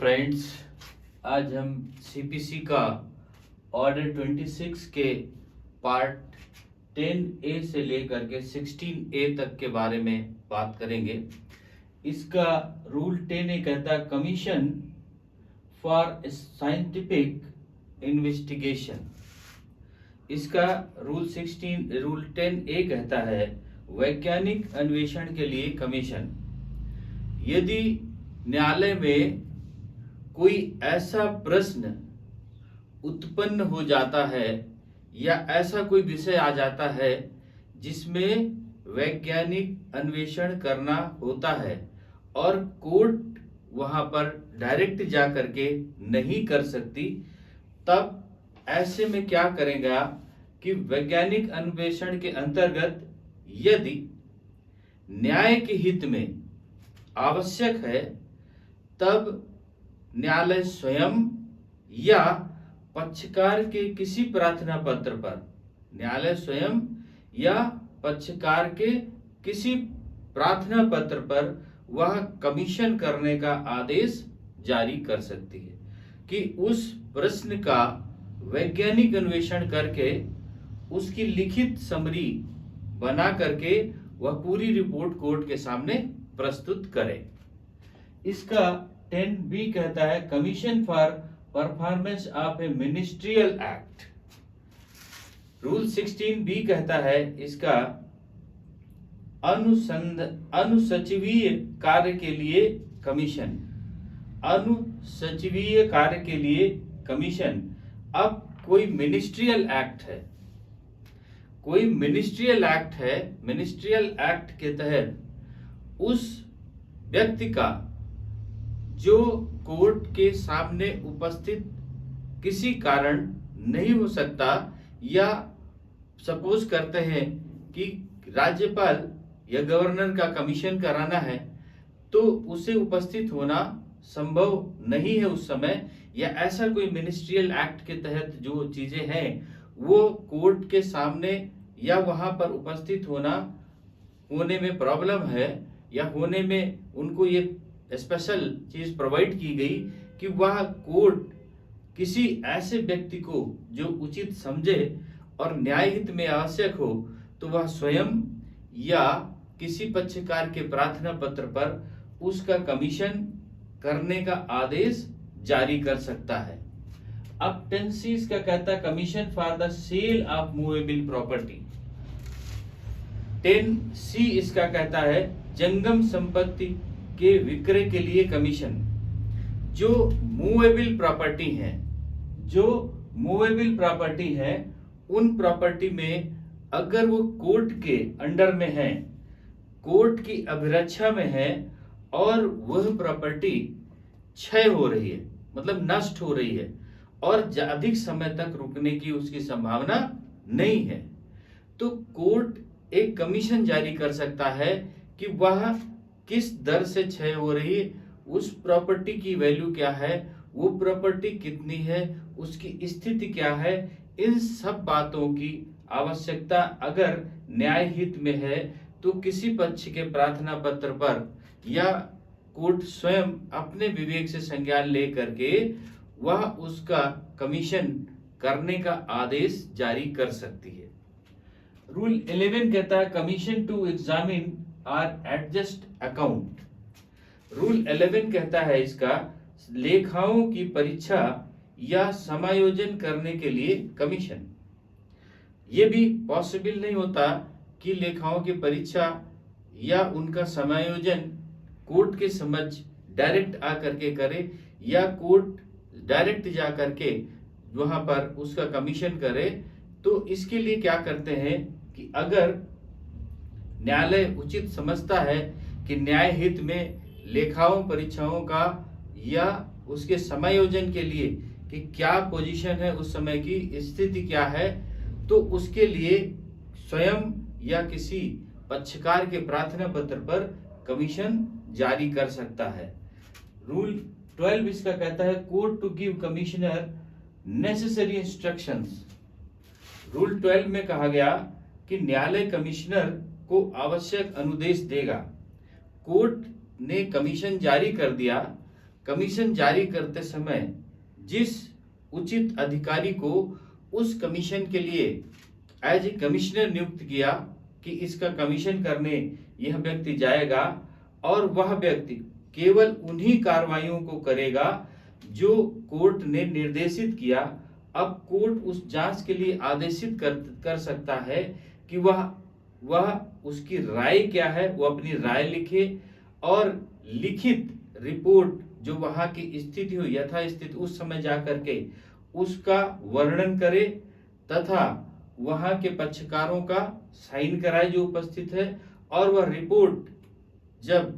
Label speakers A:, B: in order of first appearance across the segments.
A: Friends, आज हम CPC का ऑर्डर 26 के पार्ट 10A से लेकर के 16A तक के बारे में बात करेंगे। इसका रूल 10A कहता है कमीशन फॉर साइंटिफिक इन्वेस्टिगेशन। इसका रूल 10A कहता है वैज्ञानिक अन्वेषण के लिए कमीशन। यदि न्यायालय में कोई ऐसा प्रश्न उत्पन्न हो जाता है या ऐसा कोई विषय आ जाता है जिसमें वैज्ञानिक अन्वेषण करना होता है और कोर्ट वहां पर डायरेक्ट जा करके नहीं कर सकती, तब ऐसे में क्या करेगा कि वैज्ञानिक अन्वेषण के अंतर्गत यदि न्याय के हित में आवश्यक है तब न्यायालय स्वयं या पक्षकार के किसी प्रार्थना पत्र पर वह कमीशन करने का आदेश जारी कर सकती है कि उस प्रश्न का वैज्ञानिक अन्वेषण करके उसकी लिखित समरी बना करके वह पूरी रिपोर्ट कोर्ट के सामने प्रस्तुत करे। इसका 10B कहता है commission for performance of A ministerial act. Rule 16B कहता है इसका अनुसचिवीय कार्य के लिए कमीशन। अब कोई मिनिस्ट्रियल एक्ट के तहत उस व्यक्ति का जो कोर्ट के सामने उपस्थित किसी कारण नहीं हो सकता, या सपोज करते हैं कि राज्यपाल या गवर्नर का कमीशन कराना है तो उसे उपस्थित होना संभव नहीं है उस समय, या ऐसा कोई मिनिस्ट्रियल एक्ट के तहत जो चीजें हैं वो कोर्ट के सामने या वहां पर उपस्थित होने में प्रॉब्लम है, या होने में उनको ये स्पेशल चीज प्रोवाइड की गई कि वह कोर्ट किसी ऐसे व्यक्ति को जो उचित समझे और न्याय हित में आवश्यक हो तो वह स्वयं या किसी पक्षकार के प्रार्थना पत्र पर उसका कमीशन करने का आदेश जारी कर सकता है। अब 10C इसका कहता है commission for the sale of movable property. 10C इसका कहता है जंगम संपत्ति के विक्रय के लिए कमीशन। जो मूवेबल प्रॉपर्टी है उन प्रॉपर्टी में अगर वो कोर्ट के अंडर में है, कोर्ट की अभिरक्षा में है और वह प्रॉपर्टी क्षय हो रही है, मतलब नष्ट हो रही है और अधिक समय तक रुकने की उसकी संभावना नहीं है, तो कोर्ट एक कमीशन जारी कर सकता है कि वह किस दर से क्षय हो रही है, उस प्रॉपर्टी की वैल्यू क्या है, वो प्रॉपर्टी कितनी है, उसकी स्थिति क्या है, इन सब बातों की आवश्यकता अगर न्याय हित में है तो किसी पक्ष के प्रार्थना पत्र पर या कोर्ट स्वयं अपने विवेक से संज्ञान ले करके वह उसका कमीशन करने का आदेश जारी कर सकती है। रूल 11 कहता है कमीशन टू एग्जामिन और एडजस्ट अकाउंट। रूल 11 कहता है इसका लेखाओं की परीक्षा या समायोजन करने के लिए कमीशन। ये भी पॉसिबल नहीं होता कि लेखाओं की परीक्षा या उनका समायोजन कोर्ट के समझ डायरेक्ट आकर के करे या कोर्ट डायरेक्ट जा करके वहां पर उसका कमीशन करे। तो इसके लिए क्या करते हैं कि अगर न्यायालय उचित समझता है कि न्याय हित में लेखाओं परीक्षाओं का या उसके समायोजन के लिए कि क्या पोजीशन है, उस समय की स्थिति क्या है, तो उसके लिए स्वयं या किसी पक्षकार के प्रार्थना पत्र पर कमीशन जारी कर सकता है। रूल 12 इसका कहता है court to give commissioner necessary instructions. Rule 12 में कहा गया कि न्यायालय कमिश्नर को आवश्यक अनुदेश देगा। कोर्ट ने कमीशन जारी कर दिया कमीशन जारी करते समय जिस उचित अधिकारी को उस कमीशन के लिए एज ए कमिश्नर नियुक्त किया कि इसका कमीशन करने यह व्यक्ति जाएगा, और वह व्यक्ति केवल उन्हीं कार्रवाइयों को करेगा जो कोर्ट ने निर्देशित किया। अब कोर्ट उस जांच के लिए आदेशित कर सकता है कि वह उसकी राय क्या है, वो अपनी राय लिखे और लिखित रिपोर्ट जो वहां की स्थिति हो यथास्थिति उस समय जाकर के उसका वर्णन करे तथा वहां के पक्षकारों का साइन कराए जो उपस्थित है, और वह रिपोर्ट जब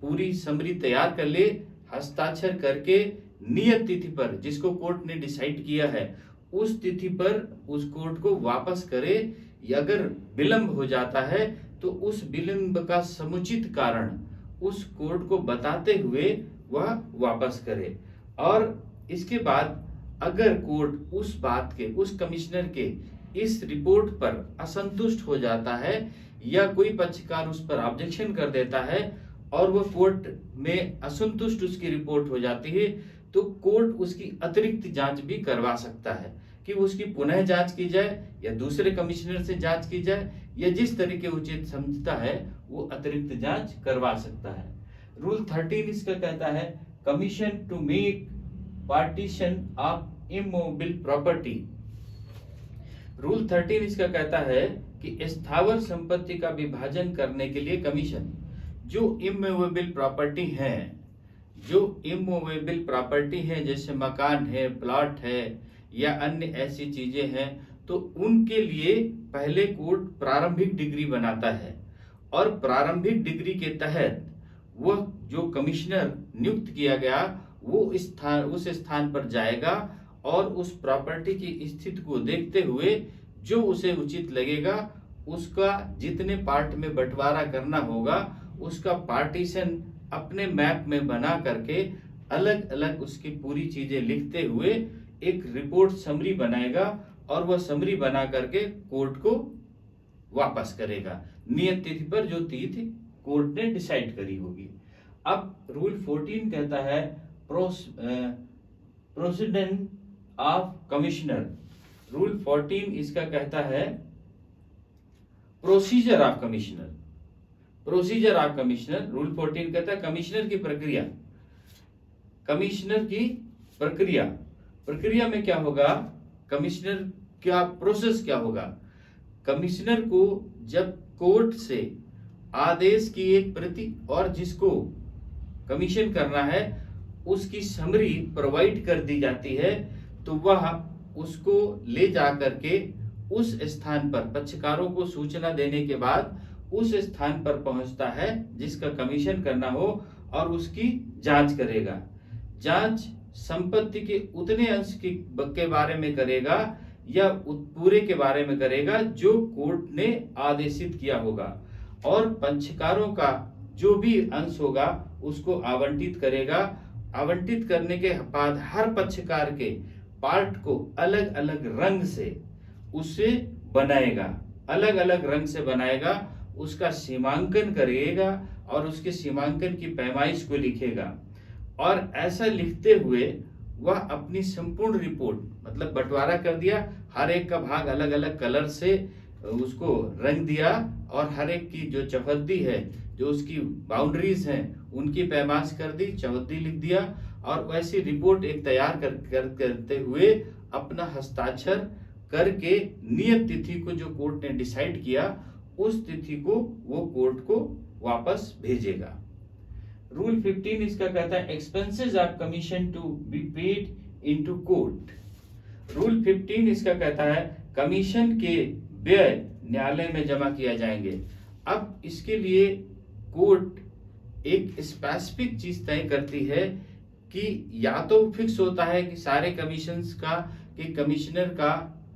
A: पूरी समरी तैयार कर ले हस्ताक्षर करके नियत तिथि पर जिसको कोर्ट ने डिसाइड किया है उस तिथि पर उस कोर्ट को वापस करे, या अगर विलंब हो जाता है तो उस विलंब का समुचित कारण उस कोर्ट को बताते हुए वह वापस करे। और इसके बाद अगर कोर्ट उस बात के उस कमिश्नर के इस रिपोर्ट पर असंतुष्ट हो जाता है या कोई पक्षकार उस पर ऑब्जेक्शन कर देता है और वह कोर्ट में असंतुष्ट उसकी रिपोर्ट हो जाती है, तो कोर्ट उसकी अतिरिक्त जांच भी करवा सकता है कि उसकी पुनः जांच की जाए या दूसरे कमिश्नर से जांच की जाए, या जिस तरीके उचित समझता है वो अतिरिक्त जांच करवा सकता है। रूल 13 इसका कहता है commission to make partition of immovable property. Rule 13 इसका कहता है कि स्थावर संपत्ति का विभाजन करने के लिए कमीशन जो इमूवेबल प्रॉपर्टी है, जो इमूवेबल प्रॉपर्टी है जैसे मकान है, प्लॉट है या अन्य ऐसी चीजें हैं, तो उनके लिए पहले कोर्ट प्रारंभिक डिग्री बनाता है और प्रारंभिक डिग्री के तहत वह जो कमिश्नर नियुक्त किया गया वो उस स्थान पर जाएगा और उस प्रॉपर्टी की स्थिति को देखते हुए जो उसे उचित लगेगा उसका जितने पार्ट में बंटवारा करना होगा उसका पार्टीशन अपने मैप में बना करके अलग अलग उसकी पूरी चीजें लिखते हुए एक रिपोर्ट समरी बनाएगा और वह समरी बना करके कोर्ट को वापस करेगा नियत तिथि पर जो तिथि कोर्ट ने डिसाइड करी होगी। अब रूल 14 कहता है प्रोसीडेंस ऑफ कमिश्नर। रूल 14 इसका कहता है procedure of commissioner. Procedure of commissioner rule 14 कहता है कमिश्नर की प्रक्रिया। कमिश्नर की प्रक्रिया में क्या होगा, कमिश्नर क्या प्रोसेस क्या होगा। कमिश्नर को जब कोर्ट से आदेश की एक प्रति और जिसको कमीशन करना है उसकी समरी प्रोवाइड कर दी जाती है, तो वह उसको ले जा करके उस स्थान पर पक्षकारों को सूचना देने के बाद उस स्थान पर पहुंचता है जिसका कमीशन करना हो और उसकी जांच करेगा। जांच संपत्ति के उतने अंश के बारे में करेगा या पूरे के बारे में करेगा जो कोर्ट ने आदेशित किया होगा, और पक्षकारों का जो भी अंश होगा उसको आवंटित करेगा। आवंटित करने के बाद हर पक्षकार के पार्ट को अलग अलग रंग से उसे बनाएगा, अलग अलग रंग से बनाएगा, उसका सीमांकन करेगा और उसके सीमांकन की पैमाइश को लिखेगा, और ऐसा लिखते हुए वह अपनी संपूर्ण रिपोर्ट मतलब बंटवारा कर दिया, हर एक का भाग अलग अलग कलर से उसको रंग दिया और हर एक की जो चौहद्दी है जो उसकी बाउंड्रीज हैं उनकी पैमाइश कर दी, चौहद्दी लिख दिया, और वैसी रिपोर्ट एक तैयार करते हुए अपना हस्ताक्षर करके नियत तिथि को जो कोर्ट ने डिसाइड किया उस तिथि को वो कोर्ट को वापस भेजेगा। रूल 15 इसका कहता है expenses of commission to be paid into court. Rule 15 इसका कहता है कमीशन के व्यय न्यायालय में जमा किया जाएंगे। अब इसके लिए कोर्ट एक स्पेसिफिक चीज तय करती है कि या तो फिक्स होता है कि सारे कमीशंस का कि कमिश्नर का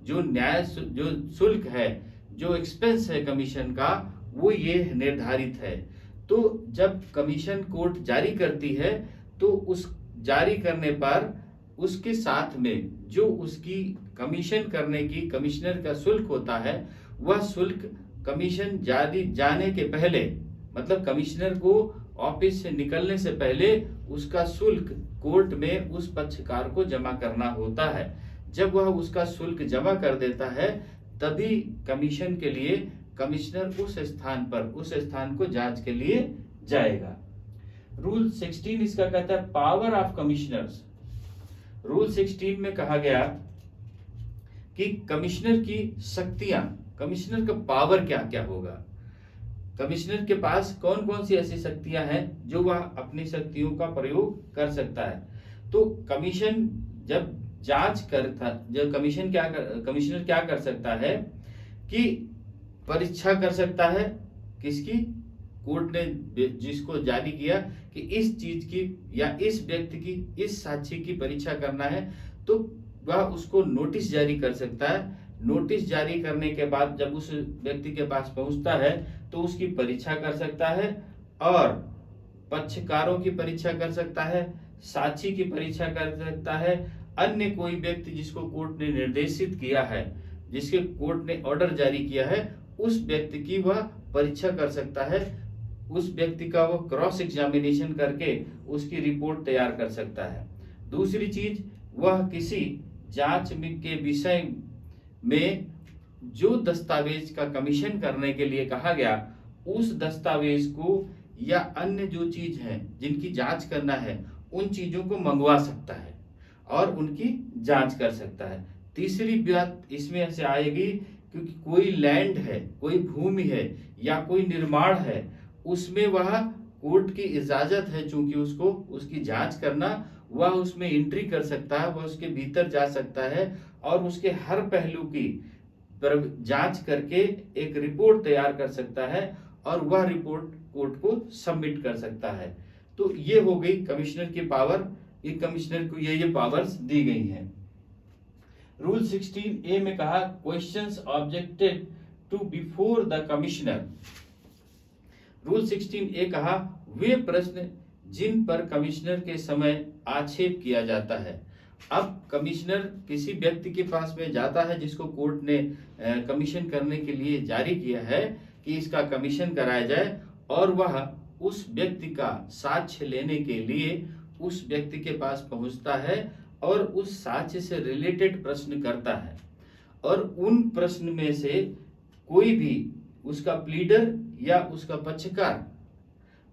A: जो न्याय जो शुल्क है जो एक्सपेंस है कमीशन का वो ये निर्धारित है। तो जब कमीशन कोर्ट जारी करती है तो उस जारी करने पर उसके साथ में जो उसकी कमीशन करने की कमिश्नर का शुल्क होता है वह शुल्क कमीशन जारी जाने के पहले मतलब कमिश्नर को ऑफिस से निकलने से पहले उसका शुल्क कोर्ट में उस पक्षकार को जमा करना होता है। जब वह उसका शुल्क जमा कर देता है तभी कमीशन के लिए कमिश्नर उस स्थान को जांच के लिए जाएगा। रूल 16 इसका कहता है पावर ऑफ कमिश्नर्स। रूल 16 में कहा गया कि कमिश्नर की शक्तियां, कमिश्नर का पावर क्या क्या होगा, कमिश्नर के पास कौन कौन सी ऐसी शक्तियां हैं जो वह अपनी शक्तियों का प्रयोग कर सकता है। तो कमीशन जब जांच करता, जब कमिश्नर क्या कर सकता है कि परीक्षा कर सकता है किसकी, कोर्ट ने जिसको जारी किया कि इस चीज की या इस व्यक्ति की, इस साक्षी की परीक्षा करना है, तो वह उसको नोटिस जारी कर सकता है। नोटिस जारी करने के बाद जब उस व्यक्ति के पास पहुंचता है तो उसकी परीक्षा कर सकता है और पक्षकारों की परीक्षा कर सकता है, साक्षी की परीक्षा कर सकता है, अन्य कोई व्यक्ति जिसको कोर्ट ने निर्देशित किया है, जिसके कोर्ट ने ऑर्डर जारी किया है, उस व्यक्ति की वह परीक्षा कर सकता है। उस व्यक्ति का वो क्रॉस एग्जामिनेशन करके उसकी रिपोर्ट तैयार कर सकता है। दूसरी चीज, वह किसी जांच के विषय में जो दस्तावेज का कमीशन करने के लिए कहा गया, उस दस्तावेज को या अन्य जो चीज है जिनकी जांच करना है उन चीजों को मंगवा सकता है और उनकी जांच कर सकता है। तीसरी बात इसमें से आएगी क्योंकि कोई लैंड है, कोई भूमि है या कोई निर्माण है, उसमें वह कोर्ट की इजाजत है, चूंकि उसको उसकी जांच करना, वह उसमें एंट्री कर सकता है, वह उसके भीतर जा सकता है और उसके हर पहलू की जांच करके एक रिपोर्ट तैयार कर सकता है और वह रिपोर्ट कोर्ट को सबमिट कर सकता है। तो ये हो गई कमिश्नर की पावर, ये कमिश्नर को ये पावर्स दी गई हैं। रूल 16A में कहा questions objected to before the commissioner. Rule 16A कहा वे प्रश्न जिन पर कमिश्नर के समय आक्षेप किया जाता है। अब कमिश्नर किसी व्यक्ति के पास में जाता है जिसको कोर्ट ने कमीशन करने के लिए जारी किया है कि इसका कमीशन कराया जाए, और वह उस व्यक्ति का साक्ष्य लेने के लिए उस व्यक्ति के पास पहुंचता है और उस साक्ष्य से रिलेटेड प्रश्न करता है, और उन प्रश्न में से कोई भी उसका प्लीडर या उसका पक्षकार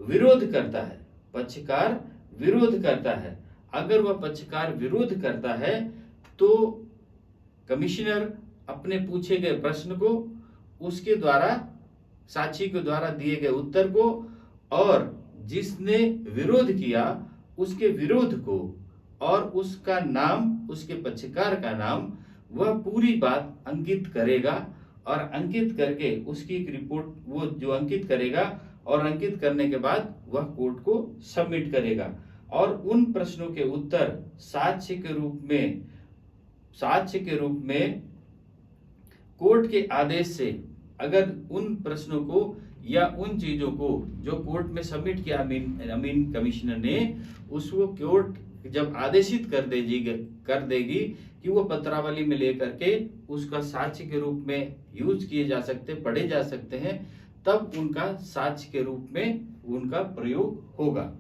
A: विरोध करता है, पक्षकार विरोध करता है। अगर वह पक्षकार विरोध करता है तो कमिश्नर अपने पूछे गए प्रश्न को, उसके द्वारा साक्षी के द्वारा दिए गए उत्तर को और जिसने विरोध किया उसके विरोध को और उसका नाम, उसके पक्षकार का नाम, वह पूरी बात अंकित करेगा और अंकित करके उसकी एक रिपोर्ट वो जो अंकित करेगा और अंकित करने के बाद वह कोर्ट को सबमिट करेगा और उन प्रश्नों के उत्तर साक्ष्य के रूप में कोर्ट के आदेश से, अगर उन प्रश्नों को या उन चीजों को जो कोर्ट में सबमिट किया अमीन कमिश्नर ने, उसको कोर्ट जब आदेशित कर देगी कि वो पत्रावली में लेकर के उसका साक्ष्य के रूप में यूज किए जा सकते, पढ़े जा सकते हैं, तब उनका साक्ष्य के रूप में उनका प्रयोग होगा।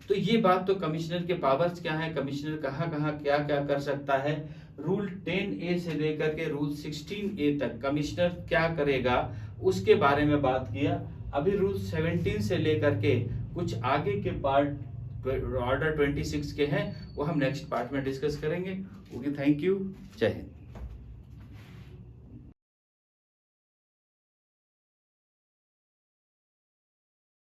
A: तो ये बात तो कमिश्नर के पावर्स क्या है, कमिश्नर कहाँ कहाँ क्या क्या कर सकता है, रूल 10A से लेकर के रूल 16A तक कमिश्नर क्या करेगा उसके बारे में बात किया। अभी रूल 17 से लेकर के कुछ आगे के पार्ट ऑर्डर 26 के हैं, वो हम नेक्स्ट पार्ट में डिस्कस करेंगे। ओके, थैंक यू, जय हिंद।